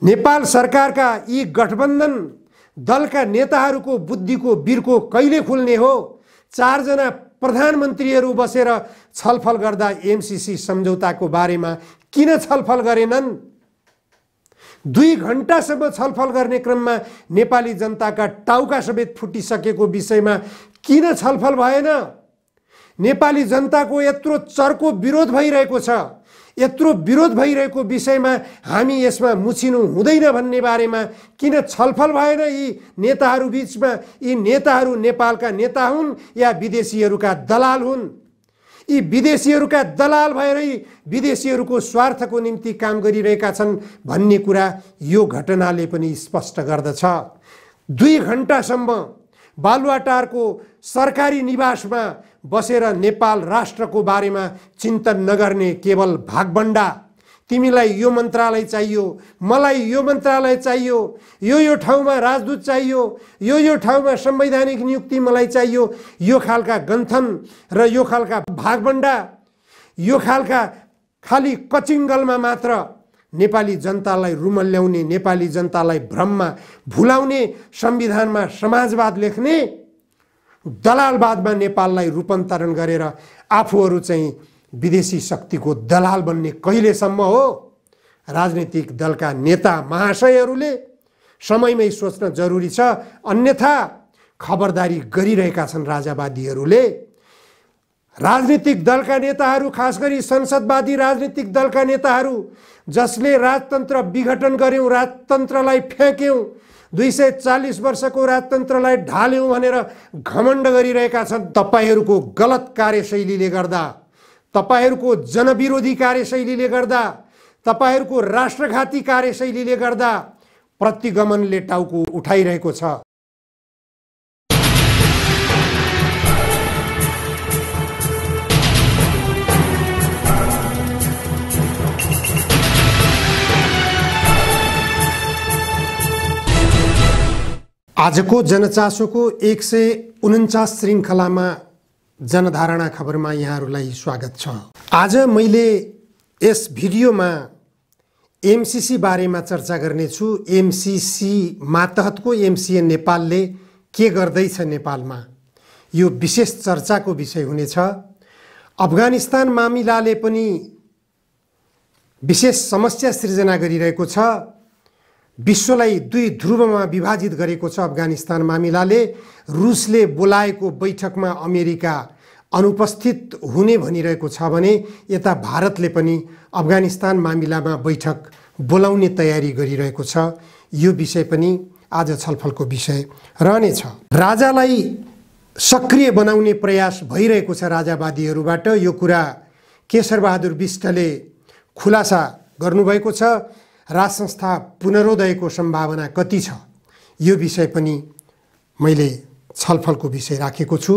नेपाल सरकारका यी गठबन्धन दलका नेताहरूको बुद्धिको बिर्को कहिले खुल्ने हो? 4 जना प्रधानमन्त्रीहरू बसेर छलफल गर्दा एमसीसी सम्झौताको बारेमा किन छलफल गरेनन्? 2 घण्टासम्म छलफल गर्ने क्रममा नेपाली जनताका टाउका समेत फुटिसकेको विषयमा किन छलफल भएन? नेपाली जनताको यत्रो चर्को विरोध भइरहेको छ, यत्रो विरोध भइरहेको विषयमा हामी यसमा मुछिनु हुँदैन भन्ने बारेमा किन छलफल भएन? यी नेताहरू बीचमा यी नेताहरू नेपालका नेता हुन् या विदेशीहरूका दलाल हुन्? यी विदेशीहरूका दलाल भएर विदेशीहरूको स्वार्थको निम्ति काम गरिरहेका छन् भन्ने कुरा यो घटनाले पनि स्पष्ट गर्दछ। 2 घण्टासम्म बालुवाटारको सरकारी निवासमा बसेर नेपाल राष्ट्रको बारेमा चिन्तन नगर्ने केवल भागबण्डा, तिमीलाई यो मन्त्रालय चाहियो, मलाई यो मन्त्रालय चाहियो, यो ठाउँमा राजदूत चाहियो, यो ठाउँमा संवैधानिक नियुक्ति मलाई चाहियो, यो खालका गन्थन र यो खालका भागबण्डा, यो खालका खाली कचिङ्गलमा मात्र नेपाली जनतालाई रुमल्ल्याउने, नेपाली जनतालाई भ्रममा भुलाउने, संविधानमा समाजवाद लेख्ने दलालवादमा नेपाललाई रूपान्तरण गरेर आफूहरू चाहिँ विदेशी शक्तिको दलाल बन्ने कहिलेसम्म हो? राजनीतिक दलका नेता महाशयहरूले समयमै सोच्न जरुरी छ, अन्यथा खबरदारी गरिरहेका छन् राजावादीहरूले। राजनीतिक दलका नेताहरू, खास गरी संसदवादी राजनीतिक दलका नेताहरू जसले राजतन्त्र विघटन गर्यौं, राजतन्त्रलाई फ्याँक्यौं, 240 वर्षको राजतन्त्रलाई ढाल्यौं भनेर घमण्ड गरिरहेका छन्। तपाईहरूको गलत कार्यशैलीले गर्दा, तपाईहरूको जनविरोधी कार्यशैलीले गर्दा, तपाईहरूको राष्ट्रघाती कार्यशैलीले गर्दा प्रतिगमनले टाउको उठाइरहेको छ। आजको जनचासोको 149 श्रृङ्खलामा जनधारणा खबरमा यहाँहरूलाई स्वागत छ। आज मैले यस भिडियोमा एमसीसी बारेमा चर्चा गर्नेछु। एमसीसी मातहतको एमसिए नेपालले के गर्दैछ नेपालमा, यो विशेष चर्चाको विषय हुनेछ। अफगानिस्तान मामिलाले पनि विशेष समस्या सृजना गरिरहेको छ। विश्वलाई 2 ध्रुवमा विभाजित गरेको छ अफगानिस्तान मामिलाले। रुसले बोलाएको बैठकमा अमेरिका अनुपस्थित हुने भनिरहेको छ भने यता भारतले पनि अफगानिस्तान मामिलामा बैठक बोलाउने तयारी गरिरहेको छ। यो विषय पनि आज छलफलको विषय रहनेछ। राजालाई सक्रिय बनाउने प्रयास भइरहेको छ राजावादीहरूबाट। यो कुरा केशरबहादुर बिष्टले खुलासा गर्नुभएको छ। राजसंस्था पुनरोदयको सम्भावना कति छ, यो विषय पनि मैले छलफलको विषय राखेको छु।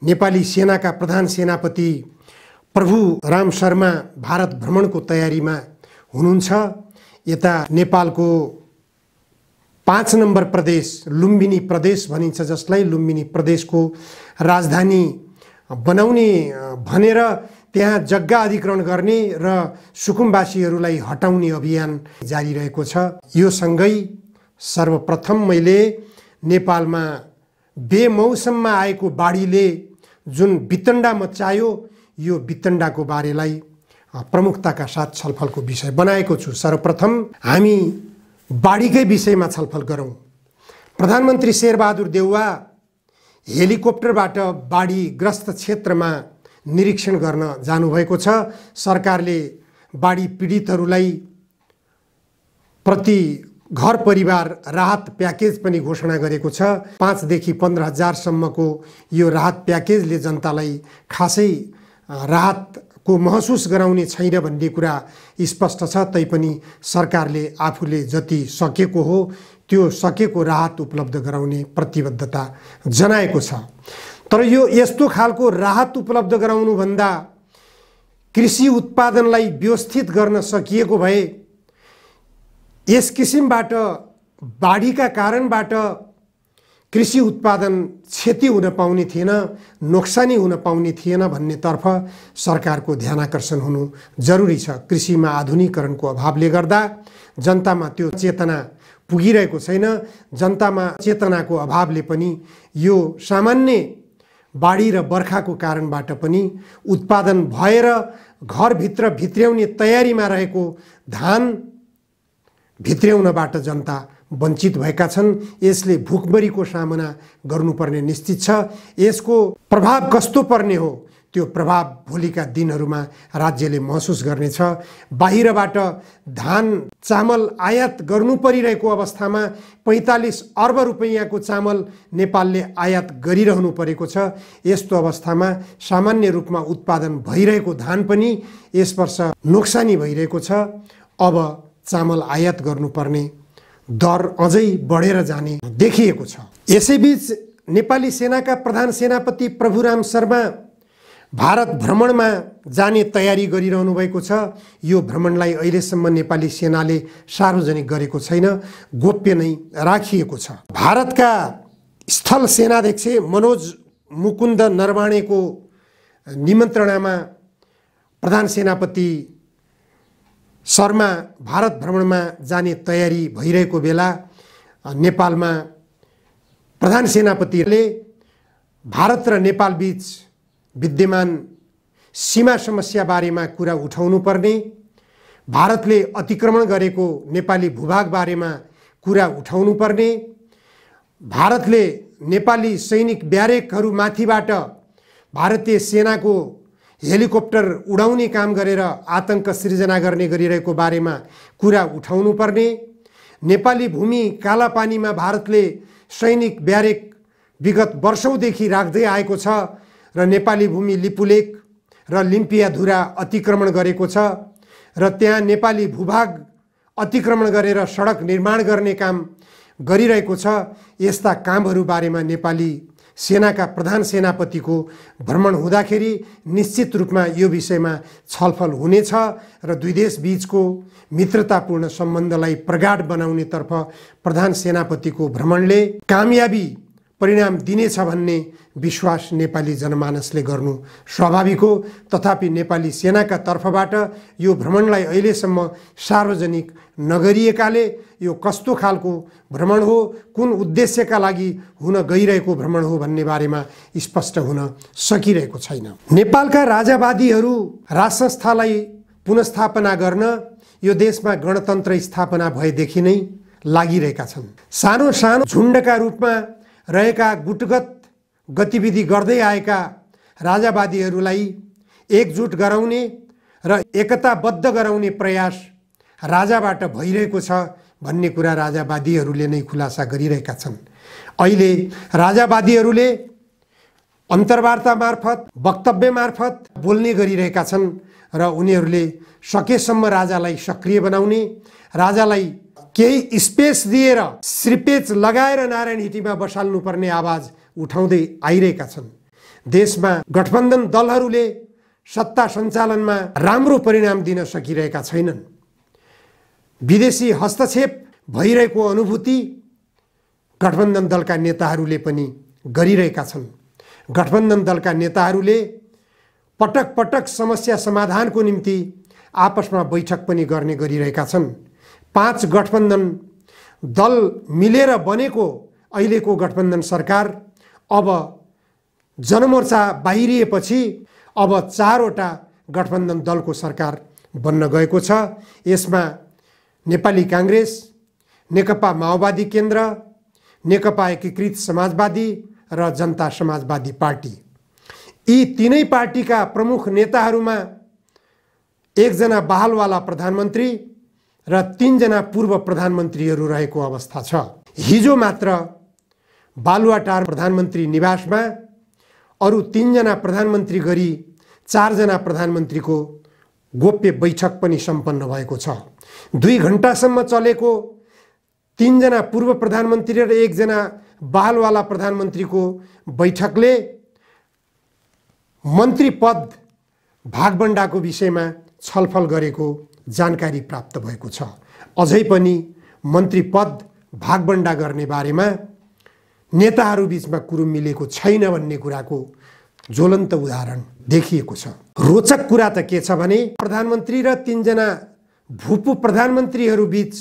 नेपाली सेनाका प्रधान सेनापति प्रभु राम शर्मा भारत भ्रमणको तयारीमा हुनुहुन्छ। यता नेपालको 5 नम्बर प्रदेश लुम्बिनी प्रदेश भनिन्छ, जसलाई लुम्बिनी प्रदेशको राजधानी बनाउने भनेर त्यहाँ जग्गा अधिग्रहण गर्ने र सुकुम्बासीहरूलाई हटाउने अभियान जारी रहेको छ। यो सँगै सर्वप्रथम मैले नेपालमा बेमौसममा आएको बाढीले जुन वितण्डा मचायो, यो वितण्डाको बारेलाई प्रमुखताका साथ छलफलको विषय बनाएको छु। सर्वप्रथम हामी बाढीकै विषयमा छलफल गरौँ। प्रधानमन्त्री शेरबहादुर देउवा हेलिकप्टरबाट बाढीग्रस्त क्षेत्रमा निरीक्षण गर्न जानुभएको छ। सरकारले बाढी पीडितहरूलाई प्रति घर परिवार राहत प्याकेज पनि घोषणा गरेको छ। 5 देखि 15 हजारसम्मको यो राहत प्याकेजले जनतालाई खासै राहतको महसुस गराउने छैन भन्ने कुरा स्पष्ट छ। तैपनि सरकारले आफूले जति सकेको हो त्यो सकेको राहत उपलब्ध गराउने प्रतिबद्धता जनाएको छ। तर यो यस्तो खालको राहत उपलब्ध गराउनुभन्दा कृषि उत्पादनलाई व्यवस्थित गर्न सकिएको भए यस किसिमबाट बाढीका कारणबाट कृषि उत्पादन क्षति हुन पाउने थिएन, नोक्सानी हुन पाउने थिएन भन्नेतर्फ सरकारको ध्यानाकर्षण हुनु जरुरी छ। कृषिमा आधुनिकीकरणको अभावले गर्दा जनतामा त्यो चेतना पुगिरहेको छैन। जनतामा चेतनाको अभावले पनि यो सामान्य बाढी र बर्खाको कारणबाट पनि उत्पादन भएर घरभित्र भित्र्याउने तयारीमा रहेको धान भित्र्याउनबाट जनता वञ्चित भएका छन्। यसले भुकमरीको सामना गर्नुपर्ने निश्चित छ। यसको प्रभाव कस्तो पर्ने हो त्यो प्रभाव भोलिका दिनहरूमा राज्यले महसुस गर्नेछ। बाहिरबाट धान चामल आयात गर्नु परिरहेको अवस्थामा 45 अर्ब रुपैयाँको चामल नेपालले आयात गरिरहनु परेको छ। यस्तो अवस्थामा सामान्य रूपमा उत्पादन भइरहेको धान पनि यस वर्ष नोक्सानी भइरहेको छ। अब चामल आयात गर्नुपर्ने दर अझै बढेर जाने देखिएको छ। यसैबीच नेपाली सेनाका प्रधान सेनापति प्रभुराम शर्मा भारत भ्रमणमा जाने तयारी गरिरहनु भएको छ। यो भ्रमणलाई अहिलेसम्म नेपाली सेनाले सार्वजनिक गरेको छैन, गोप्य नै राखिएको छ। भारतका स्थल सेनाध्यक्ष मनोज मुकुन्द नरवाणेको निमन्त्रणामा प्रधान सेनापति शर्मा भारत भ्रमणमा जाने तयारी भइरहेको बेला नेपालमा प्रधान सेनापतिले भारत र नेपाल बीच विद्यमान सीमा समस्या बारेमा कुरा उठाउनु पर्ने, भारतले अतिक्रमण गरेको नेपाली भूभाग बारेमा कुरा उठाउनु पर्ने, भारतले नेपाली सैनिक ब्यारेकहरू माथिबाट भारतीय सेनाको हेलिकप्टर उडाउने काम गरेर आतंक सृजना गर्ने गरिरहेको बारेमा कुरा उठाउनु पर्ने, नेपाली भूमि कालापानीमा भारतले सैनिक ब्यारेक विगत वर्षौंदेखि राख्दै आएको छ र नेपाली भूमि लिपुलेक र लिम्पियाधुरा अतिक्रमण गरेको छ र त्यहाँ नेपाली भूभाग अतिक्रमण गरेर सडक निर्माण गर्ने काम गरिरहेको छ। यस्ता कामहरू बारेमा नेपाली सेनाका प्रधान सेनापतिको भ्रमण हुँदाखेरि निश्चित रूपमा यो विषयमा छलफल हुनेछ र दुई देश बीचको मित्रतापूर्ण सम्बन्धलाई प्रगाढ बनाउनेतर्फ प्रधान सेनापतिको भ्रमणले कामयाबी परिणाम दिनेछ भन्ने विश्वास नेपाली जनमानसले गर्नु स्वाभाविक हो। तथापि नेपाली सेनाका तर्फबाट यो भ्रमणलाई अहिलेसम्म सार्वजनिक नगरिएकाले यो कस्तो खालको भ्रमण हो, कुन उद्देश्यका लागि हुन गइरहेको भ्रमण हो भन्ने बारेमा स्पष्ट हुन सकिरहेको छैन। नेपालका राजावादीहरू राज संस्थालाई पुनर्स्थापना गर्न यो देशमा गणतन्त्र स्थापना भएदेखि नै लागिरहेका छन्। सानो सानो झुण्डका रूपमा रहेका गुटगत गतिविधि गर्दै आएका राजावादीहरूलाई एकजुट गराउने र एकताबद्ध गराउने प्रयास राजाबाट भइरहेको छ भन्ने कुरा राजावादीहरूले नै खुलासा गरिरहेका छन्। अहिले राजावादीहरूले अन्तर्वार्ता मार्फत वक्तव्य मार्फत बोल्ने गरिरहेका छन् र उनीहरूले सकेसम्म राजालाई सक्रिय बनाउने, राजालाई केही स्पेस दिएर श्रीपेच लगाएर नारायण हिटीमा बसाल्नुपर्ने आवाज उठाउँदै आइरहेका छन्। देशमा गठबन्धन दलहरूले सत्ता सञ्चालनमा राम्रो परिणाम दिन सकिरहेका छैनन्। विदेशी हस्तक्षेप भइरहेको अनुभूति गठबन्धन दलका नेताहरूले पनि गरिरहेका छन्। गठबन्धन दलका नेताहरूले पटक पटक समस्या समाधानको निम्ति आपसमा बैठक पनि गर्ने गरिरहेका छन्। 5 गठबन्धन दल मिलेर बनेको अहिलेको गठबन्धन सरकार अब जनमोर्चा बाहिरिएपछि अब 4वटा गठबन्धन दलको सरकार बन्न गएको छ। यसमा नेपाली कांग्रेस, नेकपा माओवादी केन्द्र, नेकपा एकीकृत समाजवादी र जनता समाजवादी पार्टी, यी तीनै पार्टीका प्रमुख नेताहरूमा 1 जना बहालवाला प्रधानमन्त्री र 3 जना पूर्व प्रधानमन्त्रीहरू रहेको अवस्था छ। हिजो मात्र बालुवाटार प्रधानमन्त्री निवासमा अरु 3 जना प्रधानमन्त्री गरी 4 जना प्रधानमन्त्रीको गोप्य बैठक पनि सम्पन्न भएको छ। 2 घण्टासम्म चलेको 3 जना पूर्व प्रधानमन्त्री र 1 जना बहालवाला प्रधानमन्त्रीको बैठकले मन्त्री पद भागबण्डाको विषयमा छलफल गरेको जानकारी प्राप्त भएको छ। अझै पनि मन्त्री पद भागबण्डा गर्ने बारेमा नेताहरू बीचमा कुरो मिलेको छैन भन्ने कुराको ज्वलन्त उदाहरण देखिएको छ। रोचक कुरा त के छ भने प्रधानमन्त्री र 3 जना भूपू प्रधानमन्त्रीहरू बीच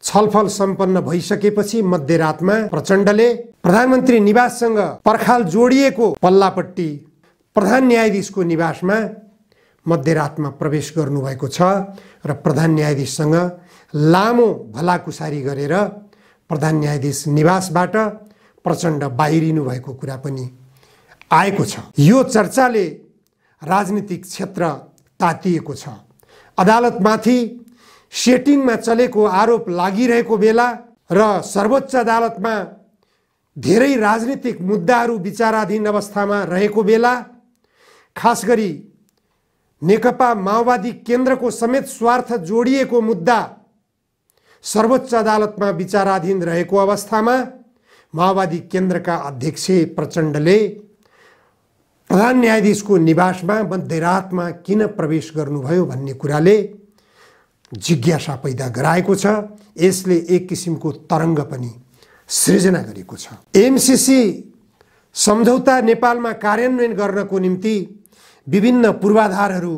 छलफल सम्पन्न भइसकेपछि मध्यरातमा प्रचण्डले प्रधानमन्त्री निवाससँग पर्खाल जोडिएको पल्लापट्टि प्रधान न्यायाधीशको निवासमा मध्यरातमा प्रवेश गर्नुभएको छ र प्रधान न्यायाधीशसँग लामो भलाकुसारी गरेर प्रधान न्यायाधीश निवासबाट प्रचण्ड बाहिरिनु भएको कुरा पनि आएको छ। यो चर्चाले राजनीतिक क्षेत्र तातिएको छ। अदालतमाथि सेटिङमा चलेको आरोप लागिरहेको बेला र सर्वोच्च अदालतमा धेरै राजनीतिक मुद्दाहरू विचाराधीन अवस्थामा रहेको बेला, खास गरी नेकपा माओवादी केन्द्रको समेत स्वार्थ जोडिएको मुद्दा सर्वोच्च अदालतमा विचाराधीन रहेको अवस्थामा माओवादी केन्द्रका अध्यक्ष प्रचण्डले प्रधान न्यायाधीशको निवासमा मध्यरातमा किन प्रवेश गर्नुभयो भन्ने कुराले जिज्ञासा पैदा गराएको छ। यसले एक किसिमको तरङ्ग पनि सृजना गरेको छ। एमसीसी सम्झौता नेपालमा कार्यान्वयन गर्नको निम्ति विभिन्न पूर्वाधारहरू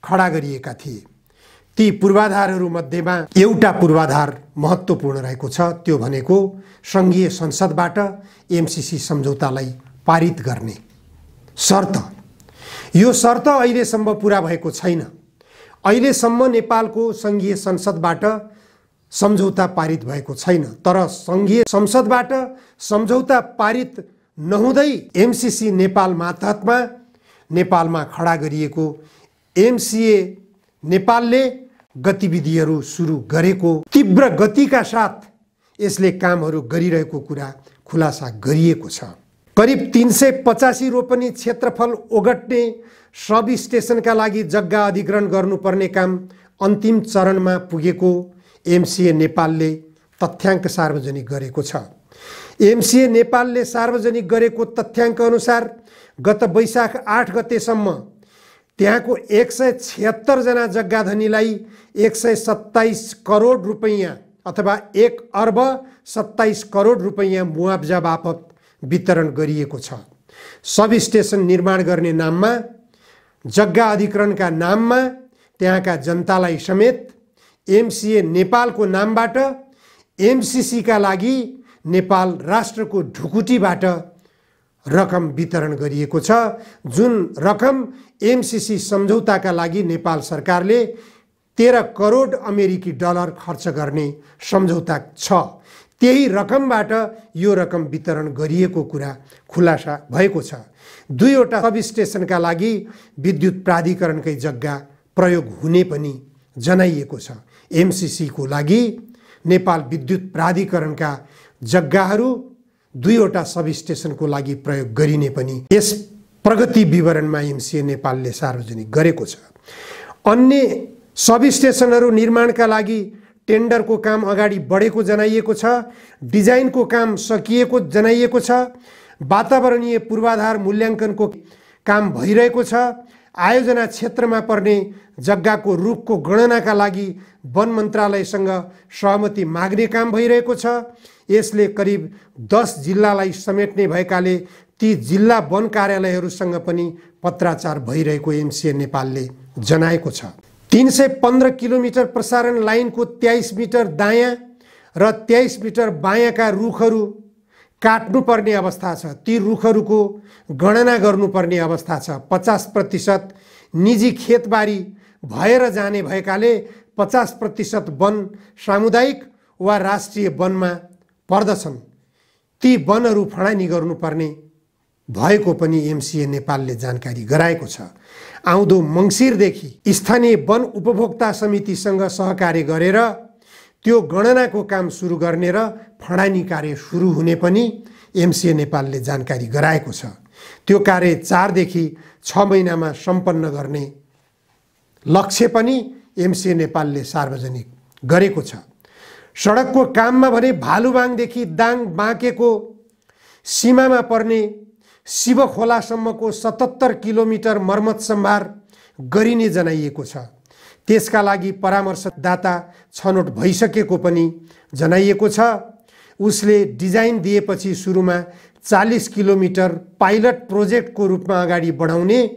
खडा गरिएका थिए। ती पूर्वाधारहरू मध्येमा एउटा पूर्वाधार महत्त्वपूर्ण रहेको छ। त्यो भनेको सङ्घीय संसदबाट एमसीसी सम्झौतालाई पारित गर्ने शर्त। यो शर्त अहिलेसम्म पुरा भएको छैन। अहिलेसम्म नेपालको सङ्घीय संसदबाट सम्झौता पारित भएको छैन। तर सङ्घीय संसदबाट सम्झौता पारित नहुँदै एमसीसी नेपाल मातहतमा नेपालमा खडा गरिएको एमसीए नेपालले गतिविधिहरू सुरु गरेको तीव्र गतिका साथ यसले कामहरू गरिरहेको कुरा खुलासा गरिएको छ। करिब 385 रोपनी क्षेत्रफल ओगट्ने सब स्टेसनका लागि जग्गा अधिग्रहण गर्नुपर्ने काम अन्तिम चरणमा पुगेको एमसीए नेपालले तथ्याङ्क सार्वजनिक गरेको छ। एमसीए नेपालले सार्वजनिक गरेको तथ्याङ्क अनुसार गत वैशाख 8 गतेसम्म त्यहाँको 176 जना जग्गाधनीलाई 127 करोड रुपैयाँ अथवा 1 अर्ब 27 करोड रुपैयाँ मुआब्जा बापत वितरण गरिएको छ। सब स्टेसन निर्माण गर्ने नाममा, जग्गा अधिग्रहणका नाममा त्यहाँका जनतालाई समेत एमसीए नेपालको नामबाट एमसीसीका लागि नेपाल राष्ट्रको ढुकुटीबाट रकम वितरण गरिएको छ। जुन रकम एमसीसी सम्झौताका लागि नेपाल सरकारले 13 करोड अमेरिकी डलर खर्च गर्ने सम्झौता छ, त्यही रकमबाट यो रकम वितरण गरिएको कुरा खुलासा भएको छ। 2वटा सब स्टेसनका लागि विद्युत प्राधिकरणकै जग्गा प्रयोग हुने पनि जनाइएको छ। एमसीसीको लागि नेपाल विद्युत प्राधिकरणका जग्गाहरू 2वटा सब स्टेसनको लागि प्रयोग गरिने पनि यस प्रगति विवरणमा एमसीए नेपालले सार्वजनिक गरेको छ। अन्य सब स्टेसनहरू निर्माणका लागि टेन्डरको काम अगाडि बढेको जनाइएको छ। डिजाइनको काम सकिएको जनाइएको छ। वातावरणीय पूर्वाधार मूल्याङ्कनको काम भइरहेको छ। आयोजना क्षेत्रमा पर्ने जग्गाको रुखको गणनाका लागि वन मन्त्रालयसँग सहमति माग्ने काम भइरहेको छ। यसले करिब 10 जिल्लालाई समेट्ने भएकाले ती जिल्ला वन कार्यालयहरूसँग पनि पत्राचार भइरहेको एमसीए नेपालले जनाएको छ। 315 किलोमिटर प्रसारण लाइनको 23 मिटर दायाँ र 23 मिटर बायाँका रुखहरू काट्नुपर्ने अवस्था छ। ती रुखहरूको गणना गर्नुपर्ने अवस्था छ। 50% निजी खेतबारी भएर जाने भएकाले 50% वन सामुदायिक वा राष्ट्रिय वनमा पर्दछन्। ती वनहरू फडानी गर्नुपर्ने भएको पनि एमसीए नेपालले जानकारी गराएको छ। आउँदो मङ्सिरदेखि स्थानीय वन उपभोक्ता समितिसँग सहकार्य गरेर त्यो गणनाको काम सुरु गर्ने र फडानी कार्य सुरु हुने पनि एमसीए नेपालले जानकारी गराएको छ। त्यो कार्य 4 देखि 6 महिनामा सम्पन्न गर्ने लक्ष्य पनि एमसीए नेपालले सार्वजनिक गरेको छ। सडकको काममा भने भालुबाङदेखि दाङ बाँकेको सीमामा पर्ने शिव खोलासम्मको 77 किलोमिटर मर्मत सम्भार गरिने जनाइएको छ। त्यसका लागि परामर्शदाता छनौट भइसकेको पनि जनाइएको छ। उसले डिजाइन दिएपछि सुरुमा 40 किलोमिटर पाइलट प्रोजेक्टको रूपमा अगाडि बढाउने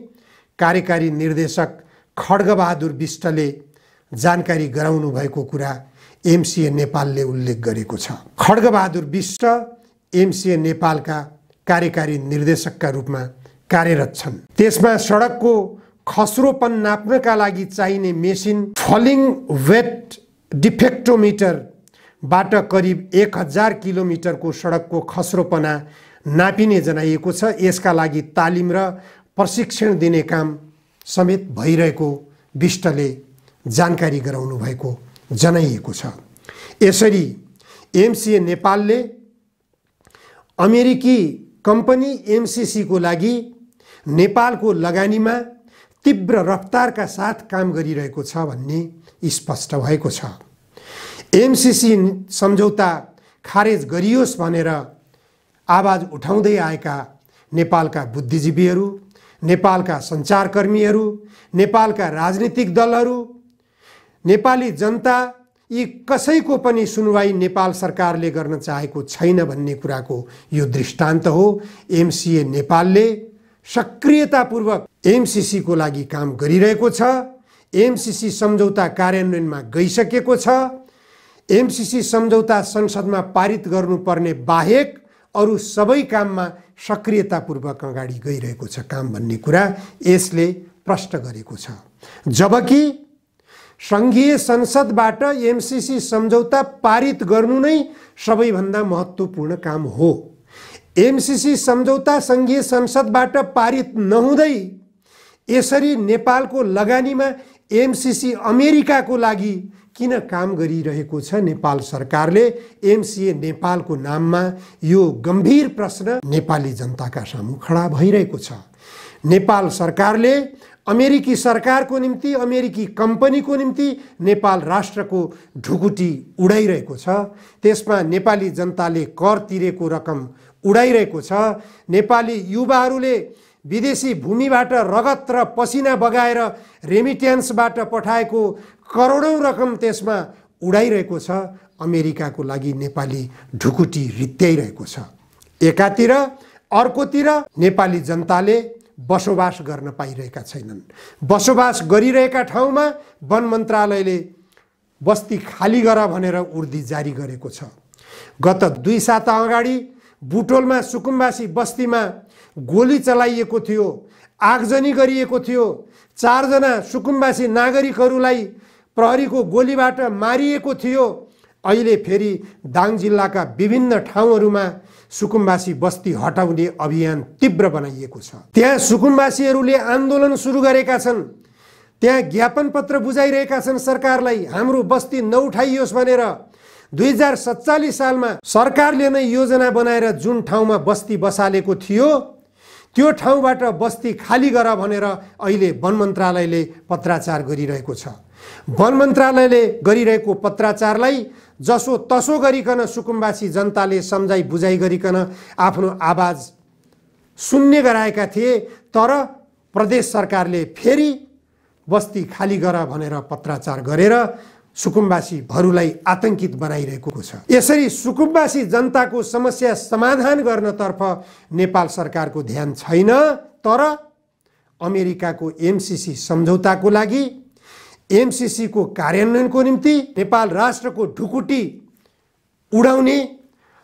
कार्यकारी निर्देशक खड्गबहादुर बिष्टले जानकारी गराउनु भएको कुरा एमसिए नेपालले उल्लेख गरेको छ। खड्गबहादुर बिष्ट एमसिए नेपालका कार्यकारी निर्देशकका रूपमा कार्यरत छन्। त्यसमा सडकको खस्रोपन नाप्नका लागि चाहिने मेसिन फलिङ वेट डिफेक्टोमिटरबाट करिब 1000 किलोमिटरको सडकको खस्रोपना नापिने जनाइएको छ। यसका लागि तालिम र प्रशिक्षण दिने काम समेत भइरहेको बिष्टले जानकारी गराउनु भएको जनाइएको छ। यसरी एमसिए नेपालले अमेरिकी कम्पनी एमसिसी को लागि नेपालको लगानीमा तीव्र रफ्तारका साथ काम गरिरहेको छ भन्ने स्पष्ट भएको छ। एमसिसी सम्झौता खारेज गरियोस् भनेर आवाज उठाउँदै आएका नेपालका बुद्धिजीवीहरू, नेपालका सञ्चारकर्मीहरू, नेपालका राजनीतिक दलहरू, नेपाली जनता यी कसैको पनि सुनवाई नेपाल सरकारले गर्न चाहेको छैन भन्ने कुराको यो दृष्टान्त हो। एमसिए नेपालले सक्रियतापूर्वक एमसिसी को लागि काम गरिरहेको छ। एमसिसी सम्झौता कार्यान्वयनमा गइसकेको छ। एमसिसी सम्झौता संसदमा पारित गर्नुपर्ने बाहेक अरू सबै काममा सक्रियतापूर्वक अगाडि गइरहेको छ काम भन्ने कुरा यसले प्रष्ट गरेको छ। जबकि संघीय संसदबाट एमसिसी सम्झौता पारित गर्नु नै सबैभन्दा महत्त्वपूर्ण काम हो। एमसिसी सम्झौता संघीय संसदबाट पारित नहुँदै यसरी नेपालको लगानीमा एमसिसी अमेरिकाको लागि किन काम गरिरहेको छ नेपाल सरकारले? एमसिए नेपालको नाममा यो गम्भीर प्रश्न नेपाली जनताका सामु खडा भइरहेको छ। नेपाल सरकारले अमेरिकी सरकारको निम्ति, अमेरिकी कम्पनीको निम्ति नेपाल राष्ट्रको ढुकुटी उडाइरहेको छ। त्यसमा नेपाली जनताले कर तिरेको रकम उडाइरहेको छ। नेपाली युवाहरूले विदेशी भूमिबाट रगत र पसिना बगाएर रेमिट्यान्सबाट पठाएको करोडौं रकम त्यसमा उडाइरहेको छ। अमेरिकाको लागि नेपाली ढुकुटी रित्याइरहेको छ एकातिर, अर्कोतिर नेपाली जनताले बसोबास गर्न पाइरहेका छैनन्। बसोबास गरिरहेका ठाउँमा वन मन्त्रालयले बस्ती खाली गर भनेर उर्दी जारी गरेको छ। गत 2 साता अगाडि बुटोलमा सुकुम्बासी बस्तीमा गोली चलाइएको थियो, आगजनी गरिएको थियो। 4 जना सुकुम्बासी नागरिकहरूलाई प्रहरीको गोलीबाट मारिएको थियो। अहिले फेरि दाङ जिल्लाका विभिन्न ठाउँहरूमा सुकुम्बासी बस्ती हटाउने अभियान तीव्र बनाइएको छ। त्यहाँ सुकुम्बासीहरूले आन्दोलन सुरु गरेका छन्। त्यहाँ ज्ञापन पत्र बुझाइरहेका छन् सरकारलाई, हाम्रो बस्ती नउठाइयोस् भनेर। 2047 सालमा सरकारले नै योजना बनाएर जुन ठाउँमा बस्ती बसालेको थियो त्यो ठाउँबाट बस्ती खाली गर भनेर अहिले वन मन्त्रालयले पत्राचार गरिरहेको छ। वन मन्त्रालयले गरिरहेको पत्राचारलाई जसो तसो गरिकन सुकुम्बासी जनताले सम्झाइ बुझाइ गरिकन आफ्नो आवाज सुन्ने गराएका थिए। तर प्रदेश सरकारले फेरि बस्ती खाली गर भनेर पत्राचार गरेर सुकुम्बासीहरूलाई आतंकित बनाइरहेको छ। यसरी सुकुम्बासी जनताको समस्या समाधान गर्नतर्फ नेपाल सरकारको ध्यान छैन। तर अमेरिकाको एमसिसी सम्झौताको लागि, एमसिसी को कार्यान्वयनको निम्ति नेपाल राष्ट्रको ढुकुटी उडाउने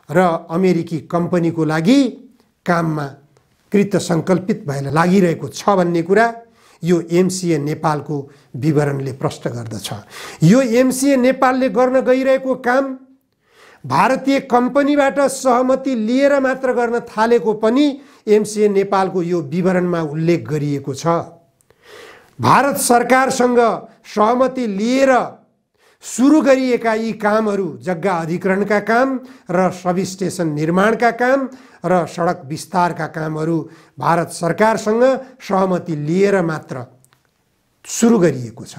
र अमेरिकी कम्पनीको लागि काममा कृतसङ्कल्पित भएर लागिरहेको छ भन्ने कुरा यो एमसिए नेपालको विवरणले प्रष्ट गर्दछ। यो एमसिए नेपालले गर्न गइरहेको काम भारतीय कम्पनीबाट सहमति लिएर मात्र गर्न थालेको पनि एमसिए नेपालको यो विवरणमा उल्लेख गरिएको छ। भारत सरकारसँग सहमति लिएर सुरु गरिएका यी कामहरू जग्गा अधिग्रहणका काम र सब स्टेसन निर्माणका काम र सडक विस्तारका कामहरू भारत सरकारसँग सहमति लिएर मात्र सुरु गरिएको छ।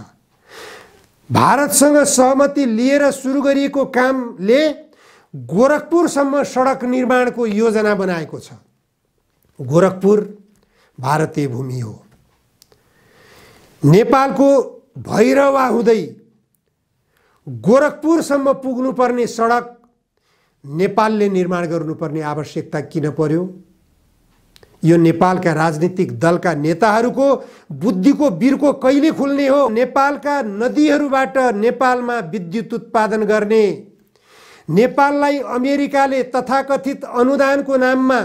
भारतसँग सहमति लिएर सुरु गरिएको कामले गोरखपुरसम्म सडक निर्माणको योजना बनाएको छ। गोरखपुर भारतीय भूमि हो। नेपालको भैरवा हुँदै गोरखपुरसम्म पुग्नुपर्ने सडक नेपालले निर्माण गर्नुपर्ने आवश्यकता किन पर्यो? यो नेपालका राजनीतिक दलका नेताहरूको बुद्धिको बिर्को कहिले खुल्ने हो? नेपालका नदीहरूबाट नेपालमा विद्युत उत्पादन गर्ने, नेपाललाई अमेरिकाले तथाकथित अनुदानको नाममा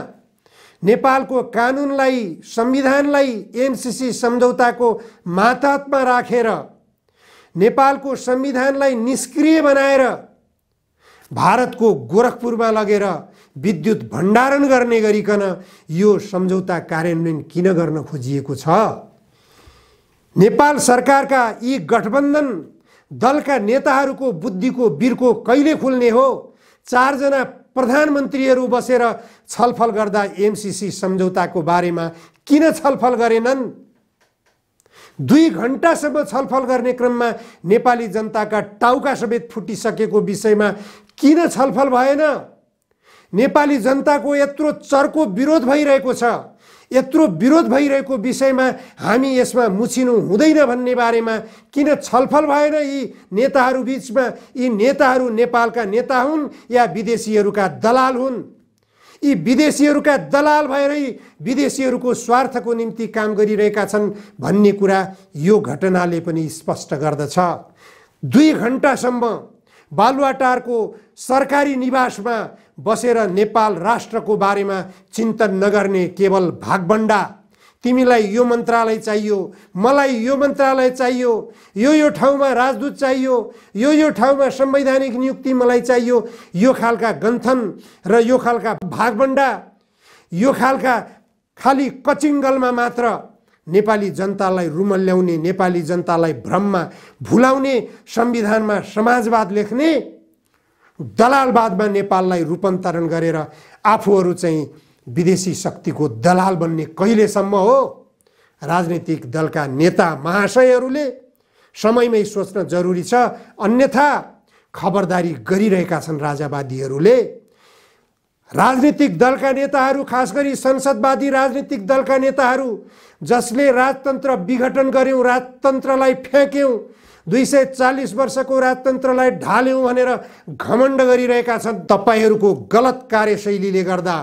नेपालको कानुनलाई, संविधानलाई एमसीसी सम्झौताको मातहतमा राखेर नेपालको संविधानलाई निष्क्रिय बनाएर भारतको गोरखपुरमा लगेर विद्युत भण्डारण गर्ने गरिकन यो सम्झौता कार्यान्वयन किन गर्न खोजिएको छ? नेपाल सरकारका यी गठबन्धन दलका नेताहरूको बुद्धिको बिर्को कहिले खुल्ने हो? 4 जना प्रधानमन्त्रीहरू बसेर छलफल गर्दा एमसीसी सम्झौताको बारेमा किन छलफल गरेनन्? 2 घण्टासम्म छलफल गर्ने क्रममा नेपाली जनताका टाउका समेत फुटिसकेको विषयमा किन छलफल भएन? नेपाली जनताको यत्रो चर्को विरोध भइरहेको छ, यत्रो विरोध भइरहेको विषयमा हामी यसमा मुछिनु हुँदैन भन्ने बारेमा किन छलफल भएन? यी नेताहरू बीचमा यी नेताहरू नेपालका नेता हुन् या विदेशीहरूका दलाल हुन्? यी विदेशीहरूका दलाल भएरै विदेशीहरूको स्वार्थको निम्ति काम गरिरहेका छन् भन्ने कुरा यो घटनाले पनि स्पष्ट गर्दछ। 2 घण्टासम्म बालुवाटारको सरकारी निवासमा बसेर नेपाल राष्ट्रको बारेमा चिन्तन नगर्ने केवल भागभण्डा, तिमीलाई यो मन्त्रालय चाहियो, मलाई यो मन्त्रालय चाहियो, यो ठाउँमा राजदूत चाहियो, यो ठाउँमा संवैधानिक नियुक्ति मलाई चाहियो, यो खालका गन्थन र यो खालका भागभण्डा, यो खालका खाली कचिङ्गलमा मात्र नेपाली जनतालाई रुमल्ल्याउने, नेपाली जनतालाई भ्रममा भुलाउने, संविधानमा समाजवाद लेख्ने, दलालवादमा नेपाललाई रूपान्तरण गरेर आफूहरू चाहिँ विदेशी शक्तिको दलाल बन्ने कहिलेसम्म हो? राजनीतिक दलका नेता महाशयहरूले समयमै सोच्न जरुरी छ, अन्यथा खबरदारी गरिरहेका छन् राजावादीहरूले। राजनीतिक दलका नेताहरू, खास गरी संसदवादी राजनीतिक दलका नेताहरू जसले राजतन्त्र विघटन गर्यौं, राजतन्त्रलाई फ्याँक्यौं, 240 वर्षको राजतन्त्रलाई ढाल्यौं भनेर घमण्ड गरिरहेका छन्। तपाईहरूको गलत कार्यशैलीले गर्दा,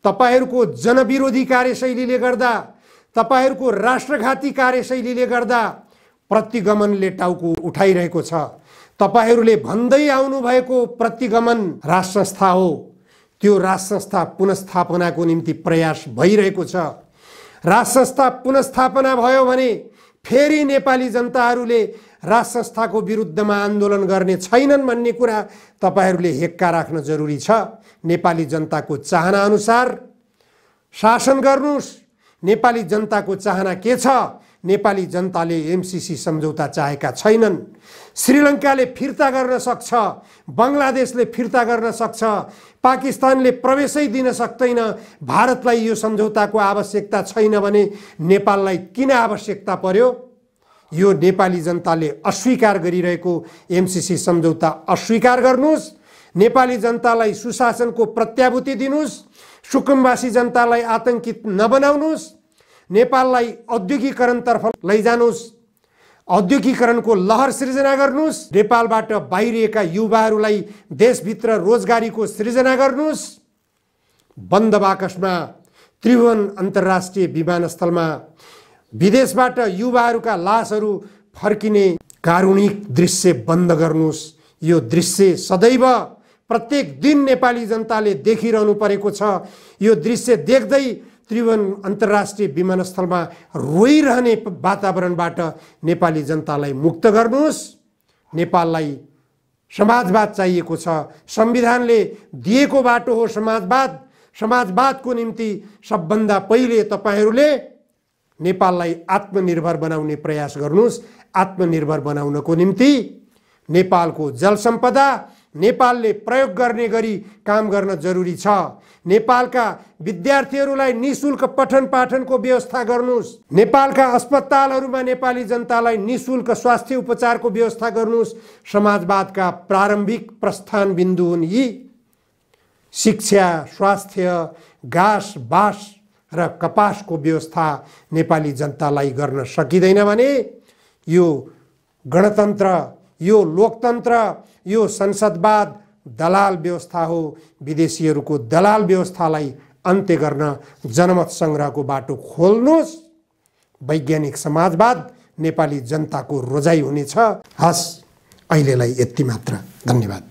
तपाईहरूको जनविरोधी कार्यशैलीले गर्दा, तपाईहरूको राष्ट्रघाती कार्यशैलीले गर्दा प्रतिगमनले टाउको उठाइरहेको छ। तपाईहरूले भन्दै आउनु भएको प्रतिगमन राष्ट्र संस्था हो, त्यो राष्ट्र संस्था पुनर्स्थापनाको निम्ति प्रयास भइरहेको छ। राष्ट्र संस्था पुनर्स्थापना भयो भने फेरि नेपाली जनताहरूले राष्ट्र संस्थाको विरुद्धमा आन्दोलन गर्ने छैनन् भन्ने कुरा तपाईहरूले हेक्का राख्न जरुरी छ। नेपाली जनताको चाहना अनुसार शासन गर्नुस्। नेपाली जनताको चाहना के छ? नेपाली जनताले एमसीसी सम्झौता चाहेका छैनन्। श्रीलङ्काले फिर्ता गर्न सक्छ, बङ्गलादेशले फिर्ता गर्न सक्छ, पाकिस्तानले प्रवेशै दिन सक्दैन। भारतलाई यो सम्झौताको आवश्यकता छैन भने नेपाललाई किन आवश्यकता पर्यो? यो नेपाली जनताले अस्वीकार गरिरहेको एमसीसी सम्झौता अस्वीकार गर्नुस्। नेपाली जनतालाई सुशासनको प्रत्याभूति दिनुस्। सुकुम्बासी जनतालाई आतंकित नबनाउनुस्। नेपाललाई औद्योगिकरणतर्फ लैजानुस्। औद्योगिकरणको लहर सृजना गर्नुस्। नेपालबाट बाहिरिएका युवाहरूलाई देशभित्र रोजगारीको सृजना गर्नुस्। बन्द बाकसमा त्रिभुवन अन्तर्राष्ट्रिय विमानस्थलमा विदेशबाट युवाहरूका लासहरू फर्किने कारुणिक दृश्य बन्द गर्नुस्। यो दृश्य सदैव प्रत्येक दिन नेपाली जनताले देखिरहनु परेको छ। यो दृश्य देख्दै त्रिभुवन अन्तर्राष्ट्रिय विमानस्थलमा रोइरहने वातावरणबाट नेपाली जनतालाई मुक्त गर्नुस्। नेपाललाई समाजवाद चाहिएको छ। संविधानले दिएको बाटो हो समाजवाद। समाजवादको निम्ति सबभन्दा पहिले तपाईहरूले नेपाललाई आत्मनिर्भर बनाउने प्रयास गर्नुस्। आत्मनिर्भर बनाउनको निम्ति नेपालको जल सम्पदा नेपालले प्रयोग गर्ने गरी काम गर्न जरुरी छ। नेपालका विद्यार्थीहरूलाई निशुल्क पठन पाठनको व्यवस्था गर्नुस्। नेपालका अस्पतालहरूमा नेपाली जनतालाई निशुल्क स्वास्थ्य उपचारको व्यवस्था गर्नुस्। समाजवादका प्रारम्भिक प्रस्थान बिन्दु हुन् यी। शिक्षा, स्वास्थ्य, घाँस बास र कपासको व्यवस्था नेपाली जनतालाई गर्न सकिँदैन भने यो गणतन्त्र, यो लोकतन्त्र, यो संसदवाद दलाल व्यवस्था हो। विदेशीहरूको दलाल व्यवस्थालाई अन्त्य गर्न जनमत सङ्ग्रहको बाटो खोल्नुहोस्। वैज्ञानिक समाजवाद नेपाली जनताको रोजाइ हुनेछ। हस्, अहिलेलाई यति मात्र। धन्यवाद।